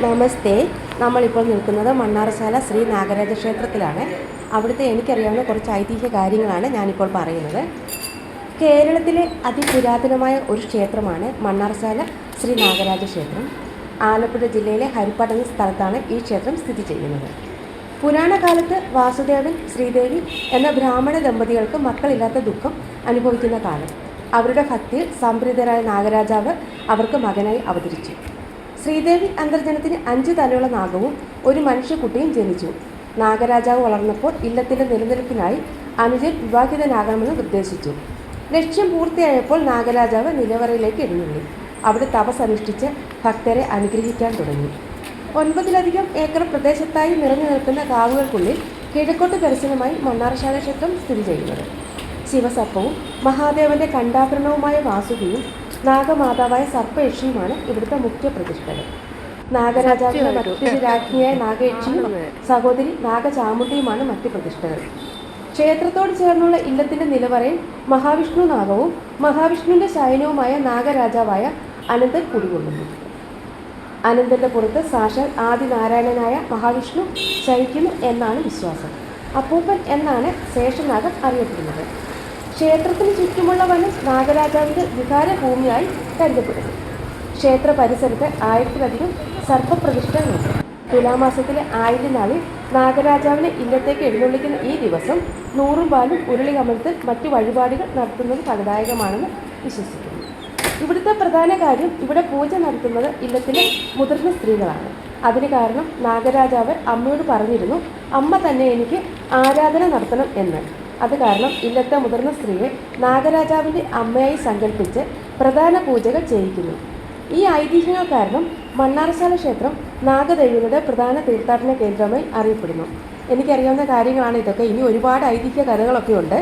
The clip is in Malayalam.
നമസ്തേ. നമ്മളിപ്പോൾ നിൽക്കുന്നത് മണ്ണാറശാല ശ്രീ നാഗരാജ ക്ഷേത്രത്തിലാണ്. അവിടുത്തെ എനിക്കറിയാവുന്ന കുറച്ച് ഐതിഹ്യ കാര്യങ്ങളാണ് ഞാനിപ്പോൾ പറയുന്നത്. കേരളത്തിലെ അതിപുരാതനമായ ഒരു ക്ഷേത്രമാണ് മണ്ണാറശാല ശ്രീ നാഗരാജ ക്ഷേത്രം. ആലപ്പുഴ ജില്ലയിലെ ഹരിപ്പാട് എന്ന സ്ഥലത്താണ് ഈ ക്ഷേത്രം സ്ഥിതി ചെയ്യുന്നത്. പുരാണ കാലത്ത് വാസുദേവൻ ശ്രീദേവി എന്ന ബ്രാഹ്മണ ദമ്പതികൾക്ക് മക്കളില്ലാത്ത ദുഃഖം അനുഭവിക്കുന്ന കാലം. അവരുടെ ഭക്തിയിൽ സംപ്രീതരായ നാഗരാജാവ് അവർക്ക് മകനായി അവതരിച്ചു. ശ്രീദേവി അന്തർജനത്തിന് 5 തലയുള്ള നാഗവും ഒരു മനുഷ്യക്കുട്ടിയും ജനിച്ചു. നാഗരാജാവ് വളർന്നപ്പോൾ ഇല്ലത്തിൻ്റെ നിലനിൽപ്പിനായി അനുജൻ വിവാഹിതനാകണമെന്ന് നിർദ്ദേശിച്ചു. ലക്ഷ്യം പൂർത്തിയായപ്പോൾ നാഗരാജാവ് നിലവറയിലേക്ക് എഴുന്നള്ളി. അവിടെ തപസ്സനുഷ്ഠിച്ച് ഭക്തരെ അനുഗ്രഹിക്കാൻ തുടങ്ങി. 9-ലധികം ഏക്കർ പ്രദേശത്തായി നിറഞ്ഞു നിൽക്കുന്ന കാവുകൾക്കുള്ളിൽ കിഴക്കോട്ട് ദർശനമായി മണ്ണാറശാല ക്ഷേത്രം സ്ഥിതി ചെയ്യുന്നത്. ശിവസർപ്പവും മഹാദേവന്റെ കണ്ഠാഭരണവുമായ വാസുകിയും നാഗമാതാവായ സർപ്പയക്ഷിയുമാണ് ഇവിടുത്തെ മുഖ്യ പ്രതിഷ്ഠകൾ. നാഗരാജാവിന്റെ മറ്റൊരു രാജ്ഞിയായ നാഗയക്ഷിയും സഹോദരി നാഗചാമുണ്ടിയുമാണ് മറ്റ് പ്രതിഷ്ഠകൾ. ക്ഷേത്രത്തോട് ചേർന്നുള്ള ഇല്ലത്തിന്റെ നിലവറയിൽ മഹാവിഷ്ണു നാഗവും മഹാവിഷ്ണുവിന്റെ ശയനവുമായ നാഗരാജാവായ അനന്തൻ കുടികൊള്ളുന്നു. അനന്തന്റെ പുറത്ത് സാക്ഷാൽ ആദിനാരായണനായ മഹാവിഷ്ണു ശയിക്കുന്നു എന്നാണ് വിശ്വാസം. അപ്പൂപ്പൻ എന്നാണ് ശേഷനാഗൻ അറിയപ്പെടുന്നത്. ക്ഷേത്രത്തിന് ചുറ്റുമുള്ള വനം നാഗരാജാവിൻ്റെ വികാരഭൂമിയായി കരുതപ്പെടുന്നു. ക്ഷേത്ര പരിസരത്ത് 1000-ലധികം സർപ്പപ്രതിഷ്ഠകളുണ്ട്. തുലാമാസത്തിലെ ആയില്യം നാളിൽ നാഗരാജാവിനെ ഇല്ലത്തേക്ക് എഴുന്നള്ളിക്കുന്ന ഈ ദിവസം 100 പാലും ഉരുളി കമഴ്ത്തൽ മറ്റു വഴിപാടുകൾ നടത്തുന്നത് ഫലദായകമാണെന്ന് വിശ്വസിക്കുന്നു. ഇവിടുത്തെ പ്രധാന കാര്യം ഇവിടെ പൂജ നടത്തുന്നത് ഇല്ലത്തിലെ മുതിർന്ന സ്ത്രീകളാണ്. അതിന് കാരണം നാഗരാജാവ് അമ്മയോട് പറഞ്ഞിരുന്നു, അമ്മ തന്നെ എനിക്ക് ആരാധന നടത്തണം എന്ന്. അത് കാരണം ഇല്ലത്തെ മുതിർന്ന സ്ത്രീയെ നാഗരാജാവിൻ്റെ അമ്മയായി സങ്കല്പിച്ച് പ്രധാന പൂജകൾ ചെയ്യിക്കുന്നു. ഈ ഐതിഹ്യങ്ങൾ കാരണം മണ്ണാറശാല ക്ഷേത്രം നാഗദേവിയുടെ പ്രധാന തീർത്ഥാടന കേന്ദ്രമായി അറിയപ്പെടുന്നു. എനിക്കറിയാവുന്ന കാര്യങ്ങളാണ് ഇതൊക്കെ. ഇനി ഒരുപാട് ഐതിഹ്യ കഥകളൊക്കെ ഉണ്ട്.